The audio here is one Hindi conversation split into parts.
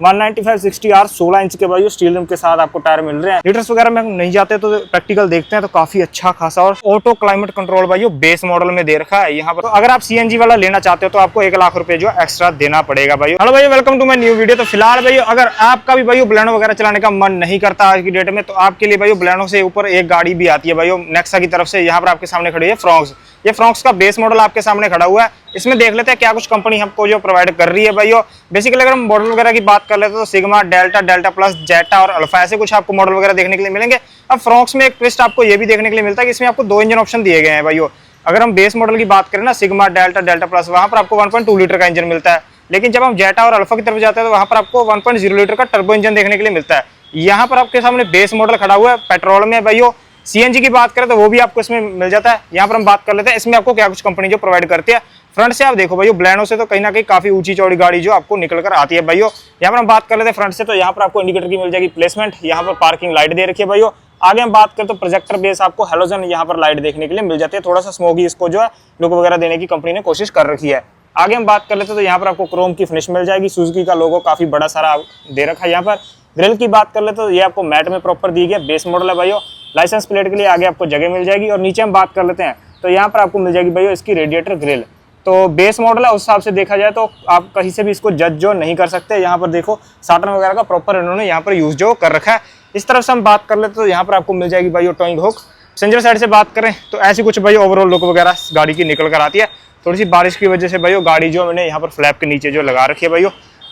195 60R 16 इंच के भाई स्टील रिम के साथ आपको टायर मिल रहे हैं। लीटर्स वगैरह में नहीं जाते तो प्रैक्टिकल देखते हैं तो काफी अच्छा खासा और ऑटो क्लाइमेट कंट्रोल भाई बेस मॉडल में दे रखा है यहाँ पर। तो अगर आप सीएनजी वाला लेना चाहते हो तो आपको 1 लाख रुपए जो एक्स्ट्रा देना पड़ेगा भाई। हेलो भाई, welcome to my new video. तो फिलहाल भाई अगर आपका भी भाई बलेनो वगैरह चलाने का मन नहीं करता आज की डेट में तो आपके लिए भाई बलेनो से ऊपर एक गाड़ी भी आती है भाई नेक्सा की तरफ से। यहाँ पर आपके सामने खड़ी है फ्रॉक्स। ये फ्रॉक्स का बेस मॉडल आपके सामने खड़ा हुआ है। इसमें देख लेते हैं क्या कुछ कंपनी हमको जो प्रोवाइड कर रही है भाई। बेसिकली अगर हम मॉडल वगैरह की बात कर लेते हैं तो सिग्मा, डेल्टा, डेल्टा प्लस, जेटा और अल्फा ऐसे कुछ आपको मॉडल वगैरह देखने के लिए मिलेंगे। अब फ्रॉक्स में एक ट्विस्ट आपको ये भी देखने के लिए मिलता है कि इसमें आपको 2 इंजन ऑप्शन दिए गए हैं भाई। अगर हम बेस मॉडल की बात करें ना सिग्मा, डेल्टा, डेल्टा प्लस, वहां पर आपको 1.2 लीटर का इंजन मिलता है। लेकिन जब हम जेटा और अल्फा की तरफ जाते हैं तो वहां पर आपको 1.0 लीटर का टर्बो इंजन देखने के लिए मिलता है। यहाँ पर आपके सामने बेस मॉडल खड़ा हुआ है पेट्रोल में भाई। सीएनजी की बात करें तो वो भी आपको इसमें मिल जाता है। यहाँ पर हम बात कर लेते हैं इसमें आपको क्या कुछ कंपनी जो प्रोवाइड करती है। फ्रंट से आप देखो भाई बलेनो से तो कहीं ना कहीं काफी ऊंची चौड़ी गाड़ी जो आपको निकल कर आती है भाई। यहाँ पर हम बात कर लेते हैं फ्रंट से तो यहाँ पर आपको इंडिकेटर की मिल जाएगी प्लेसमेंट। यहाँ पर पार्किंग लाइट दे रखी है भाई। आगे हम बात करें तो प्रोजेक्टर बेस आपको हेलोजन यहाँ पर लाइट देखने के लिए मिल जाती है। थोड़ा सा स्मोकी इसको जो है लुक वगैरह देने की कंपनी ने कोशिश कर रखी है। आगे हम बात कर लेते हैं तो यहाँ पर आपको क्रोम की फिनिश मिल जाएगी। सुजुकी का लोगो काफी बड़ा सारा दे रखा है। यहाँ पर ग्रिल की बात कर लेते तो ये आपको मैट में प्रॉपर दी गई बेस मॉडल है भाई। लाइसेंस प्लेट के लिए आगे आपको जगह मिल जाएगी। और नीचे हम बात कर लेते हैं तो यहाँ पर आपको मिल जाएगी भाई इसकी रेडिएटर ग्रिल। तो बेस मॉडल है उस हिसाब से देखा जाए तो आप कहीं से भी इसको जज जो नहीं कर सकते। यहाँ पर देखो साटन वगैरह का प्रॉपर इन्होंने यहाँ पर यूज जो कर रखा है। इस तरफ से हम बात कर लेते तो यहाँ पर आपको मिल जाएगी भाई टोइंग हुक। पैसेंजर साइड से बात करें तो ऐसी कुछ भाई ओवरऑल लुक वगैरह गाड़ी की निकल कर आती है। थोड़ी सी बारिश की वजह से भाई गाड़ी जो मैंने यहाँ पर फ्लैप के नीचे जो लगा रखी है भाई।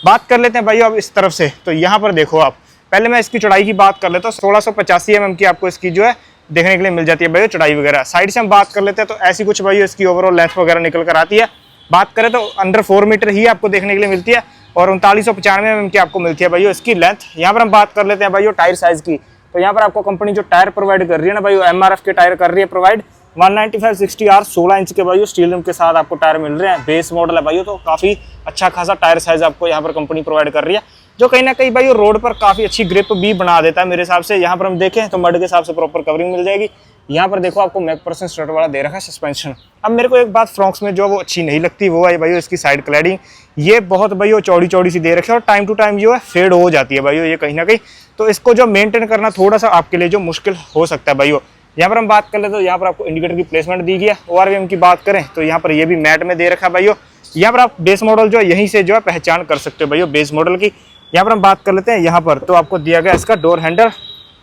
बात कर लेते हैं भाई अब इस तरफ से तो यहाँ पर देखो आप पहले मैं इसकी चौड़ाई की बात कर लेता हूँ। 1685 mm की आपको इसकी जो है देखने के लिए मिल जाती है भाई चौड़ाई वगैरह। साइड से हम बात कर लेते हैं तो ऐसी कुछ भाई इसकी ओवरऑल लेंथ वगैरह निकल कर आती है। बात करें तो अंडर 4 मीटर ही आपको देखने के लिए मिलती है और 3995 mm की आपको मिलती है भाई इसकी लेंथ। यहाँ पर हम बात कर लेते हैं भाई टायर साइज की तो यहाँ पर आपको कंपनी जो टायर प्रोवाइड कर रही है ना भाई MRF के टायर कर रही है प्रोवाइड। 195 60R 16 इंच के भाई स्टील रिम के साथ आपको टायर मिल रहे हैं। बेस मॉडल है भाई तो काफी अच्छा खासा टायर साइज आपको यहाँ पर कंपनी प्रोवाइड कर रही है जो कहीं ना कहीं भाई रोड पर काफी अच्छी ग्रिप भी बना देता है मेरे हिसाब से। यहाँ पर हम देखें तो मड के हिसाब से प्रॉपर कवरिंग मिल जाएगी। यहाँ पर देखो आपको मैक% स्ट्रट वाला दे रखा है सस्पेंशन। अब मेरे को एक बात फ्रॉक्स में जो वो अच्छी नहीं लगती वो है भाई इसकी साइड क्लैडिंग। ये बहुत भाई चौड़ी चौड़ी सी दे रखी है और टाइम टू टाइम जो है फेड हो जाती है भाई ये कहीं ना कहीं। तो इसको जो मेंटेन करना थोड़ा सा आपके लिए जो मुश्किल हो सकता है भाई। यहाँ पर हम बात कर ले तो यहाँ पर आपको इंडिकेटर की प्लेसमेंट दी गई है। ORVM की बात करें तो यहाँ पर ये भी मैट में दे रखा है भाई। यहाँ पर आप बेस मॉडल जो है यहीं से जो है पहचान कर सकते हो भाई बेस मॉडल की। यहाँ पर हम बात कर लेते हैं यहाँ पर तो आपको दिया गया इसका डोर हैंडल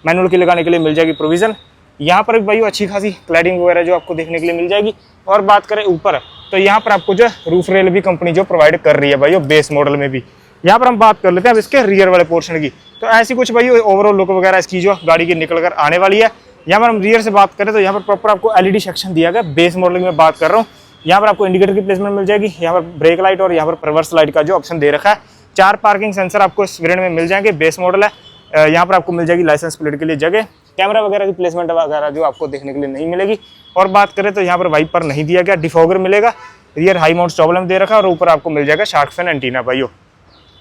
मैनुअल की लगाने के लिए मिल जाएगी प्रोविजन। यहाँ पर भाई अच्छी खासी क्लैडिंग वगैरह जो आपको देखने के लिए मिल जाएगी। और बात करें ऊपर तो यहाँ पर आपको जो रूफ रेल भी कंपनी जो प्रोवाइड कर रही है भाई बेस मॉडल में भी। यहाँ पर हम बात कर लेते हैं अब इसके रियर वाले पोर्शन की तो ऐसी कुछ भाई ओवरऑल लुक वगैरह इसकी जो गाड़ी की निकल कर आने वाली है। यहाँ पर हम रियर से बात करें तो यहाँ पर प्रॉपर आपको LED सेक्शन दिया गया बेस मॉडल की मैं बात कर रहा हूँ। यहाँ पर आपको इंडिकेटर की प्लेसमेंट मिल जाएगी। यहाँ पर ब्रेक लाइट और यहाँ पर रिवर्स लाइट का जो ऑप्शन दे रखा है। 4 पार्किंग सेंसर आपको इस वेरिएंट में मिल जाएंगे। बेस मॉडल है। यहाँ पर आपको मिल जाएगी लाइसेंस प्लेट के लिए जगह। कैमरा वगैरह की प्लेसमेंट वगैरह जो आपको देखने के लिए नहीं मिलेगी। और बात करें तो यहाँ पर वाइपर नहीं दिया गया, डिफॉगर मिलेगा। रियर हाई माउंट प्रॉब्लम दे रखा है और ऊपर आपको मिल जाएगा शार्क फैन एंटीना भाइयों।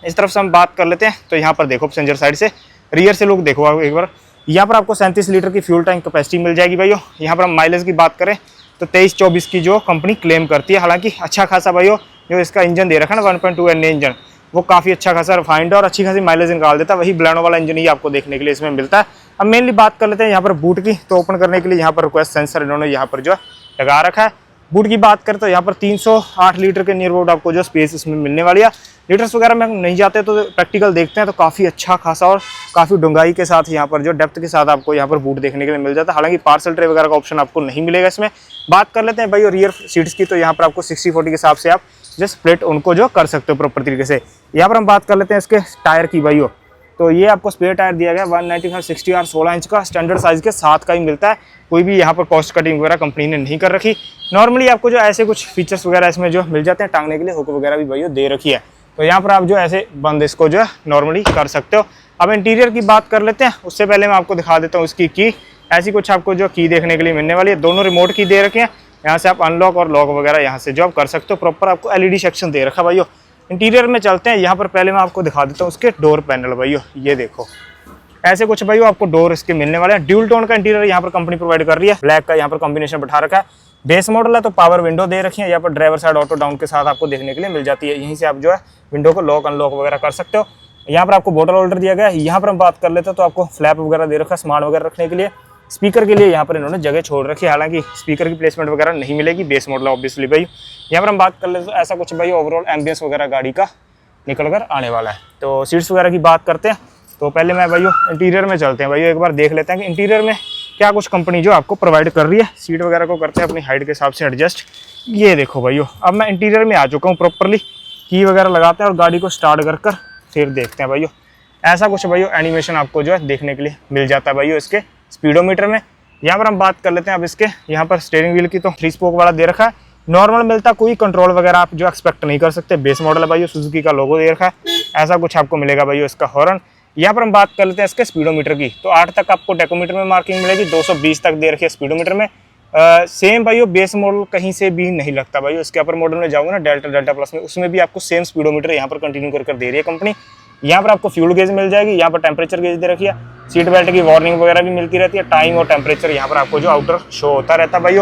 इस तरफ से हम बात कर लेते हैं तो यहाँ पर देखो पैसेंजर साइड से रियर से लुक देखो आप एक बार। यहाँ पर आपको 37 लीटर की फ्यूल टैंक कैपेसिटी मिल जाएगी भाइयों। यहाँ पर हम माइलेज की बात करें तो 23-24 की जो कंपनी क्लेम करती है। हालांकि अच्छा खासा भाइयों जो इसका इंजन दे रखा है ना 1.2 NA इंजन वो काफ़ी अच्छा खासा रिफाइंड और अच्छी खासी माइलेज निकाल देता है। वही बलेनो वाला इंजन ही आपको देखने के लिए इसमें मिलता है। अब मेनली बात कर लेते हैं यहाँ पर बूट की तो ओपन करने के लिए यहाँ पर रिक्वेस्ट सेंसर इन्होंने यहाँ पर जो है लगा रखा है। बूट की बात करें तो यहाँ पर 308 लीटर के नियर अबाउट आपको जो स्पेस इसमें मिलने वाली है। लीटर्स वगैरह में नहीं जाते तो प्रैक्टिकल देखते हैं तो काफ़ी अच्छा खासा और काफ़ी डूंगाई के साथ यहाँ पर जो डेप्थ के साथ आपको यहाँ पर बूट देखने के लिए मिल जाता है। हालांकि पार्सल ट्रे वगैरह का ऑप्शन आपको नहीं मिलेगा इसमें। बात कर लेते हैं भाई रियर सीट्स की तो यहाँ पर आपको 60-40 के हिसाब से आप जस्ट स्प्लिट उनको जो कर सकते हो प्रॉपर तरीके से। यहाँ पर हम बात कर लेते हैं इसके टायर की भाई। तो ये आपको स्पेयर टायर दिया गया 195 60R 16 इंच का स्टैंडर्ड साइज के साथ का ही मिलता है। कोई भी यहाँ पर कॉस्ट कटिंग वगैरह कंपनी ने नहीं कर रखी। नॉर्मली आपको जो ऐसे कुछ फीचर्स वगैरह इसमें जो मिल जाते हैं टांगने के लिए हुक वगैरह भी भाई दे रखी है। तो यहाँ पर आप जो ऐसे बंद इसको जो है नॉर्मली कर सकते हो। अब इंटीरियर की बात कर लेते हैं उससे पहले मैं आपको दिखा देता हूँ उसकी की। ऐसी कुछ आपको जो की देखने के लिए मिलने वाली है। दोनों रिमोट की दे रखे हैं। यहाँ से आप अनलॉक और लॉक वगैरह यहाँ से जो आप कर सकते हो। प्रॉपर आपको LED सेक्शन दे रखा भाइयों। इंटीरियर में चलते हैं। यहाँ पर पहले मैं आपको दिखा देता हूँ उसके डोर पैनल भाइयों। ये देखो ऐसे कुछ भाइयों आपको डोर इसके मिलने वाले हैं। ड्यूल टोन का इंटीरियर यहाँ पर कंपनी प्रोवाइड कर रही है। ब्लैक का यहाँ पर कॉम्बिनेशन बैठा रखा है। बेस मॉडल है तो पावर विंडो दे रखी है। यहाँ पर ड्राइवर साइड ऑटो डाउन के साथ आपको देखने के लिए मिल जाती है। यहीं से आप जो है विंडो को लॉक अनलॉक वगैरह कर सकते हो। यहाँ पर आपको बोतल होल्डर दिया गया है। यहाँ पर हम बात कर लेते हैं तो आपको फ्लैप वगैरह दे रखा है स्मार्ट वगैरह रखने के लिए। स्पीकर के लिए यहाँ पर इन्होंने जगह छोड़ रखी है, हालांकि स्पीकर की प्लेसमेंट वगैरह नहीं मिलेगी, बेस मॉडल ऑब्वियसली भाई। यहाँ पर हम बात कर लेते तो ऐसा कुछ भाई ओवरऑल एम्बियंस वगैरह गाड़ी का निकल कर आने वाला है। तो सीट्स वगैरह की बात करते हैं तो पहले मैं भाई इंटीरियर में चलते हैं भाई, एक बार देख लेते हैं कि इंटीरियर में क्या कुछ कंपनी जो आपको प्रोवाइड कर रही है। सीट वगैरह को करते हैं अपनी हाइट के हिसाब से एडजस्ट। ये देखो भाई, अब मैं इंटीरियर में आ चुका हूँ प्रॉपरली। की वगैरह लगाते हैं और गाड़ी को स्टार्ट कर फिर देखते हैं भाई। ऐसा कुछ भाई एनिमेशन आपको जो है देखने के लिए मिल जाता है भाई इसके स्पीडोमीटर में। यहाँ पर हम बात कर लेते हैं अब इसके, यहाँ पर स्टीयरिंग व्हील की तो 3 स्पोक वाला दे रखा है। नॉर्मल मिलता, कोई कंट्रोल वगैरह आप जो एक्सपेक्ट नहीं कर सकते। बेस मॉडल है भाई, सुजुकी का लोगो दे रखा है। ऐसा कुछ आपको मिलेगा भाई इसका हॉर्न। यहाँ पर हम बात कर लेते हैं इसके स्पीडोमीटर की, तो 8 तक आपको टेकोमीटर में मार्किंग मिलेगी, 220 तक दे रखी है स्पीडोमीटर में। सेम भाई बेस मॉडल कहीं से भी नहीं लगता भाई। इसके अपर मॉडल में जाऊंगा ना डेल्टा प्लस में, उसमें भी आपको सेम स्पीडोमीटर यहाँ पर कंटिन्यू कर दे रही है कंपनी। यहाँ पर आपको फ्यूल गेज मिल जाएगी, यहाँ पर टेम्परेचर गेज दे रखी है। सीट बेल्ट की वार्निंग वगैरह भी मिलती रहती है, टाइम और टेम्परेचर यहाँ पर आपको जो आउटर शो होता रहता है भाई।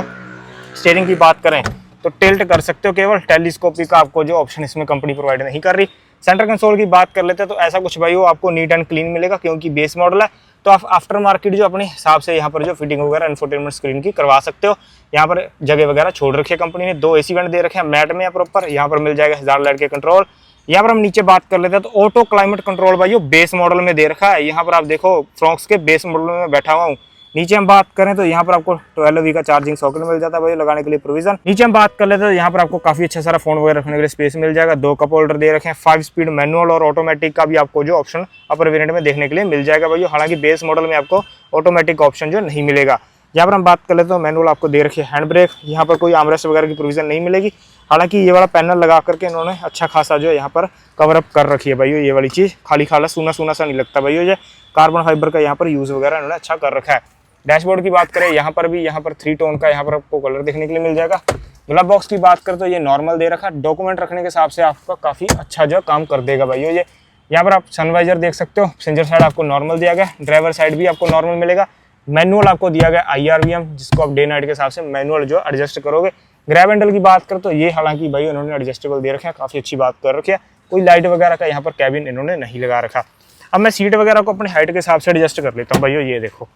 स्टीयरिंग की बात करें तो टिल्ट कर सकते हो, केवल टेलीस्कोपिक का आपको जो ऑप्शन इसमें कंपनी प्रोवाइड नहीं कर रही। सेंटर कंसोल की बात कर लेते हैं तो ऐसा कुछ भाई आपको नीट एंड क्लीन मिलेगा, क्योंकि बेस मॉडल है। तो आप आफ्टर मार्केट जो अपने हिसाब से यहाँ पर जो फिटिंग वगैरह इंफोटेनमेंट स्क्रीन की करवा सकते हो। यहाँ पर जगह वगैरह छोड़ रखी है कंपनी ने, 2 AC वेंट दे रखे हैं मैट में प्रॉपर। यहाँ पर मिल जाएगा 1000 लाइट के कंट्रोल। यहाँ पर हम नीचे बात कर लेते हैं तो ऑटो क्लाइमेट कंट्रोल भाई बेस मॉडल में दे रखा है। यहाँ पर आप देखो फ्रॉक्स के बेस मॉडल में बैठा हुआ हूँ। नीचे हम बात करें तो यहाँ पर आपको 12V का चार्जिंग सॉकेट मिल जाता है भाई लगाने के लिए प्रोविजन। नीचे हम बात कर लेते हैं तो यहाँ पर आपको काफी अच्छा सारा फोन वगैरह रखने के लिए स्पेस मिल जाएगा। 2 कप होल्डर दे रखे हैं, 5 स्पीड मैनुअल और ऑटोमेटिक का भी आपको जो ऑप्शन अपर वेरिएंट में देखने के लिए मिल जाएगा भाई। हालांकि बेस मॉडल में आपको ऑटोमेटिक ऑप्शन जो नहीं मिलेगा। यहाँ पर हम बात कर लेते हैं तो मैनुअल आपको दे रखी है, हैंड ब्रेक। यहाँ पर कोई आर्मरेस्ट वगैरह की प्रोविजन नहीं मिलेगी। हालांकि ये वाला पैनल लगा करके इन्होंने अच्छा खासा जो है यहाँ पर कवर अप कर रखी है भाई। ये वाली चीज खाली खाला सूना सूना सा नहीं लगता भाई। ये कार्बन फाइबर का यहाँ पर यूज वगैरह इन्होंने अच्छा कर रखा है। डैशबोर्ड की बात करें यहाँ पर भी, यहाँ पर 3 टोन का यहाँ पर आपको कलर देखने के लिए मिल जाएगा। ग्लव बॉक्स की बात करें तो ये नॉर्मल दे रखा है। डॉक्यूमेंट रखने के हिसाब से आपका काफी अच्छा जो काम कर देगा भाई। ये यहाँ पर आप सनवाइजर देख सकते हो, पैसेंजर साइड आपको नॉर्मल दिया गया, ड्राइवर साइड भी आपको नॉर्मल मिलेगा। मैनुअल आपको दिया गया IRVM, जिसको आप डे नाइट के हिसाब से मैनुअल जो एडजस्ट करोगे। ग्रैब हैंडल की बात करें तो ये हालांकि भाई उन्होंने एडजस्टेबल दे रखे हैं, काफी अच्छी बात कर रखी है। कोई लाइट वगैरह का यहाँ पर कैबिन इन्होंने नहीं लगा रखा। अब मैं सीट वगैरह को अपने हाइट के हिसाब से एडजस्ट कर लेता हूँ भाई। ये देखो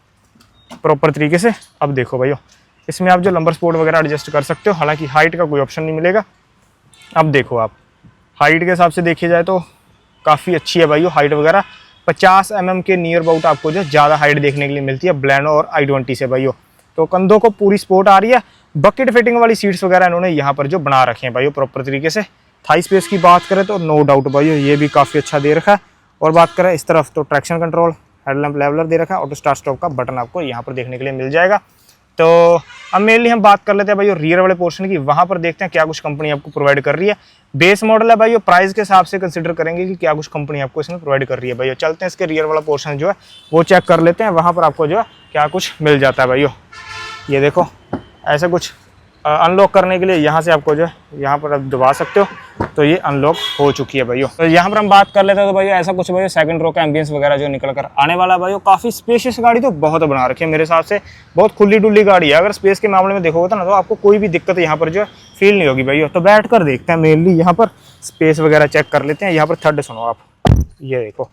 प्रॉपर तरीके से। अब देखो भाई इसमें आप जो लंबर स्पोर्ट वगैरह एडजस्ट कर सकते हो, हालांकि हाइट का कोई ऑप्शन नहीं मिलेगा। अब देखो आप हाइट के हिसाब से देखी जाए तो काफ़ी अच्छी है भाई हाइट वगैरह। 50 mm के नियर अबाउट आपको जो ज़्यादा हाइट देखने के लिए मिलती है ब्लैनो और i20 से भाई। तो कंधों को पूरी सपोर्ट आ रही है। बकेट फिटिंग वाली सीट्स वगैरह इन्होंने यहाँ पर जो बना रखे हैं भाई प्रॉपर तरीके से। थाई स्पेस की बात करें तो नो डाउट भाई ये भी काफ़ी अच्छा दे रखा है। और बात करें इस तरफ तो ट्रैक्शन कंट्रोल, हेडलैम्प लेवलर दे रखा है, ऑटो स्टार्ट स्टॉप का बटन आपको यहाँ पर देखने के लिए मिल जाएगा। तो अब मेनली हम बात कर लेते हैं भाई रियर वाले पोर्शन की। वहाँ पर देखते हैं क्या कुछ कंपनी आपको प्रोवाइड कर रही है। बेस मॉडल है भाई, प्राइस के हिसाब से कंसिडर करेंगे कि क्या कुछ कंपनी आपको इसमें प्रोवाइड कर रही है भाई। चलते हैं इसके रियर वाला पोर्शन जो है वो चेक कर लेते हैं, वहाँ पर आपको जो है क्या कुछ मिल जाता है भाई। ये देखो ऐसा कुछ अनलॉक करने के लिए यहाँ से आपको जो है यहाँ पर आप दबा सकते हो, तो ये अनलॉक हो चुकी है भाई। तो यहाँ पर हम बात कर लेते हैं तो भाई ऐसा कुछ भाई सेकंड रो का एम्बियंस वगैरह जो निकल कर आने वाला है भाई। काफ़ी स्पेशियस गाड़ी तो बहुत बना रखी है मेरे हिसाब से, बहुत खुली डुली गाड़ी है। अगर स्पेस के मामले में देखोगे ना तो आपको कोई भी दिक्कत यहाँ पर जो है फील नहीं होगी भाई। तो बैठ कर देखते हैं मेनली यहाँ पर स्पेस वगैरह चेक कर लेते हैं। यहाँ पर थर्ड सुनो आप, ये देखो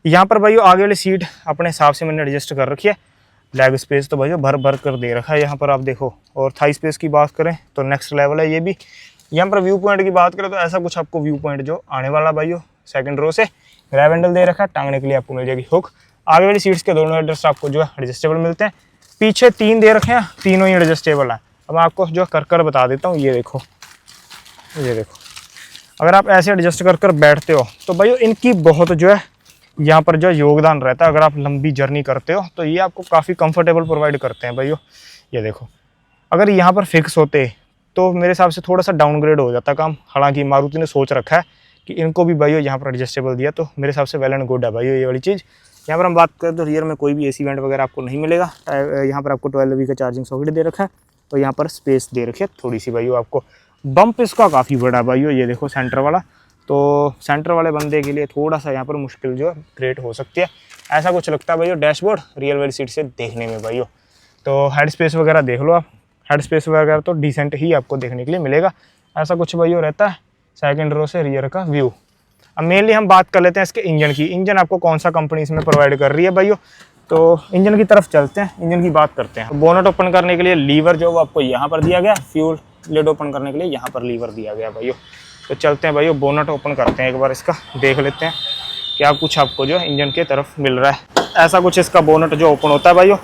यहाँ पर भाई आगे वाली सीट अपने हिसाब से मैंने एडजस्ट कर रखी है। लेग स्पेस तो भाई भर भर कर दे रखा है यहाँ पर आप देखो। और थाई स्पेस की बात करें तो नेक्स्ट लेवल है ये भी। यहाँ पर व्यू पॉइंट की बात करें तो ऐसा कुछ आपको व्यू पॉइंट जो आने वाला भाई सेकंड रो से। ग्रैब हैंडल दे रखा है, टांगने के लिए आपको मिल जाएगी हुक। आगे वाली सीट्स के दोनों एडजस्ट आपको जो है एडजस्टेबल मिलते हैं। पीछे 3 दे रखे हैं, तीनों ही एडजस्टेबल है। अब मैं आपको जो कर बता देता हूँ। ये देखो अगर आप ऐसे एडजस्ट कर बैठते हो तो भाई इनकी बहुत जो है यहाँ पर जो योगदान रहता है। अगर आप लंबी जर्नी करते हो तो ये आपको काफ़ी कंफर्टेबल प्रोवाइड करते हैं भाई। ये देखो अगर यहाँ पर फिक्स होते तो मेरे हिसाब से थोड़ा सा डाउनग्रेड हो जाता काम। हालांकि मारुति ने सोच रखा है कि इनको भी भाई यहाँ पर एडजस्टेबल दिया, तो मेरे हिसाब से वेल एंड गुड है भाई ये वाली चीज़। यहाँ पर हम बात करें तो रियर में कोई भी AC वेंट वगैरह आपको नहीं मिलेगा। यहाँ पर आपको 12V का चार्जिंग सॉकेट दे रखा है और यहाँ पर स्पेस दे रखी है थोड़ी सी भाई आपको। बम्प इसका काफ़ी बड़ा भाई ये देखो सेंटर वाला। तो सेंटर वाले बंदे के लिए थोड़ा सा यहाँ पर मुश्किल जो है क्रिएट हो सकती है। ऐसा कुछ लगता है भाई डैशबोर्ड रियल वाली सीट से देखने में भाई। तो हेड स्पेस वगैरह देख लो आप, हेड स्पेस वगैरह तो डिसेंट ही आपको देखने के लिए मिलेगा। ऐसा कुछ भाई रहता है सेकंड रो से रियर का व्यू। अब मेनली हम बात कर लेते हैं इसके इंजन की। इंजन आपको कौन सा कंपनी इसमें प्रोवाइड कर रही है भाइयों, तो इंजन की तरफ चलते हैं, इंजन की बात करते हैं। बोनट ओपन करने के लिए लीवर जो वो आपको यहाँ पर दिया गया, फ्यूल लिड ओपन करने के लिए यहाँ पर लीवर दिया गया भाइयों। तो चलते हैं भाइयों, बोनट ओपन करते हैं, एक बार इसका देख लेते हैं क्या कुछ आपको जो इंजन के तरफ मिल रहा है। ऐसा कुछ इसका बोनट जो ओपन होता है भाइयों,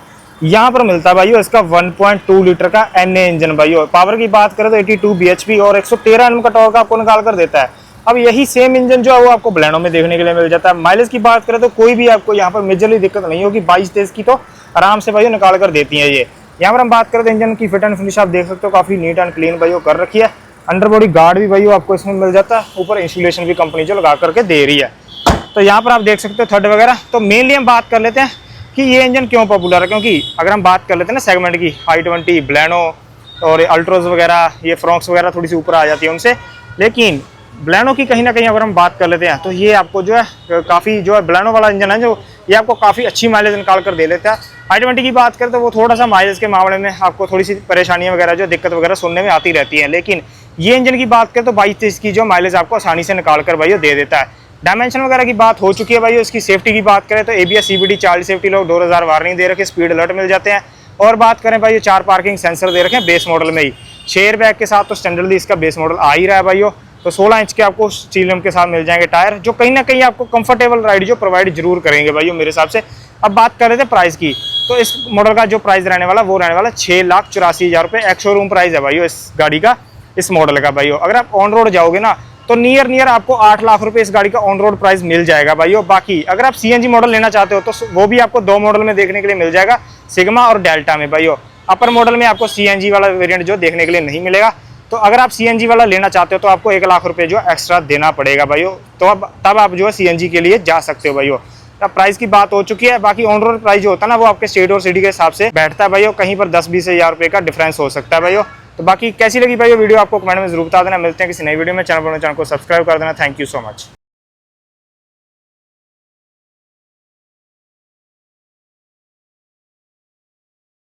यहाँ पर मिलता है भाइयों इसका 1.2 लीटर का NA इंजन भाइयों। पावर की बात करें तो 82 bhp और 113 Nm का टॉर्क आपको निकाल कर देता है। अब यही सेम इंजन जो है वो आपको ब्लेनो में देखने के लिए मिल जाता है। माइलेज की बात करें तो कोई भी आपको यहाँ पर मेजरली दिक्कत नहीं होगी, 22-23 की तो आराम से भाइयों निकाल कर देती है ये। यहाँ पर हम बात करें तो इंजन की फिट एंड फिनिश आप देख सकते हो, काफी नीट एंड क्लीन भाइयों कर रखी है। अंडर बॉडी गार्ड भी भाइयों आपको इसमें मिल जाता है, ऊपर इंसुलेशन भी कंपनी जो लगा करके दे रही है। तो यहाँ पर आप देख सकते हो थ्रेड वगैरह। तो मेनली हम बात कर लेते हैं कि ये इंजन क्यों पॉपुलर है, क्योंकि अगर हम बात कर लेते हैं ना सेगमेंट की, i20, ब्लेनो और अल्ट्रोज वगैरह, ये फ्रॉक्स वगैरह थोड़ी सी ऊपर आ जाती है उनसे, लेकिन ब्लेनो की कहीं ना कहीं अगर हम बात कर लेते हैं तो ये आपको जो है काफ़ी जो है ब्लेनो वाला इंजन है जो ये आपको काफ़ी अच्छी माइलेज निकाल कर दे लेता है। i20 की बात करें तो वो थोड़ा सा माइलेज के मामले में आपको थोड़ी सी परेशानियां वगैरह जो दिक्कत वगैरह सुनने में आती रहती है, लेकिन ये इंजन की बात करें तो 22-23 की जो माइलेज आपको आसानी से निकाल कर भाई दे देता है। डायमेंशन वगैरह की बात हो चुकी है भाई। इसकी सेफ्टी की बात करें तो ABS CBD चाइल्ड सेफ्टी लोग 2000 वार्निंग दे रखे, स्पीड अलर्ट मिल जाते हैं। और बात करें भाई 4 पार्किंग सेंसर दे रखे हैं बेस मॉडल में ही। 6 एयर बैग के साथ तो स्टैंडर्डली इसका बेस मॉडल आ ही रहा है भाइयों। तो 16 इंच के आपको स्टील रिम के साथ मिल जाएंगे टायर, जो कहीं ना कहीं आपको कंफर्टेबल राइड जो प्रोवाइड जरूर करेंगे भाइयों मेरे हिसाब से। अब बात कर रहे थे प्राइस की, तो इस मॉडल का जो प्राइस रहने वाला वो रहने वाला 6,84,000 रुपये। एक शोरूम प्राइस है भाइयों इस गाड़ी का, इस मॉडल का भाइयों। अगर आप ऑन रोड जाओगे ना तो नियर आपको 8 लाख रुपए इस गाड़ी का ऑन रोड प्राइस मिल जाएगा भाइयों। बाकी अगर आप CNG मॉडल लेना चाहते हो तो वो भी आपको 2 मॉडल में देखने के लिए मिल जाएगा, सिग्मा और डेल्टा में भाइयों। अपर मॉडल में आपको CNG वाला वेरिएंट जो देखने के लिए नहीं मिलेगा। तो अगर आप CNG वाला लेना चाहते हो तो आपको 1 लाख रुपए जो एक्स्ट्रा देना पड़ेगा भाइयों। तो अब तब आप जो है CNG के लिए जा सकते हो भाइयों। अब प्राइस की बात हो चुकी है। बाकी ऑन रोड प्राइस जो होता है ना वो आपके स्टेट और सिटी के हिसाब से बैठता है भाइयों, कहीं पर 10-20 हज़ार रुपये का डिफरेंस हो सकता है भाइयों। तो बाकी कैसी लगी भाई वीडियो आपको कमेंट में जरूर बता देना। मिलते हैं किसी नई वीडियो में। चैनल को सब्सक्राइब कर देना। Thank you so much.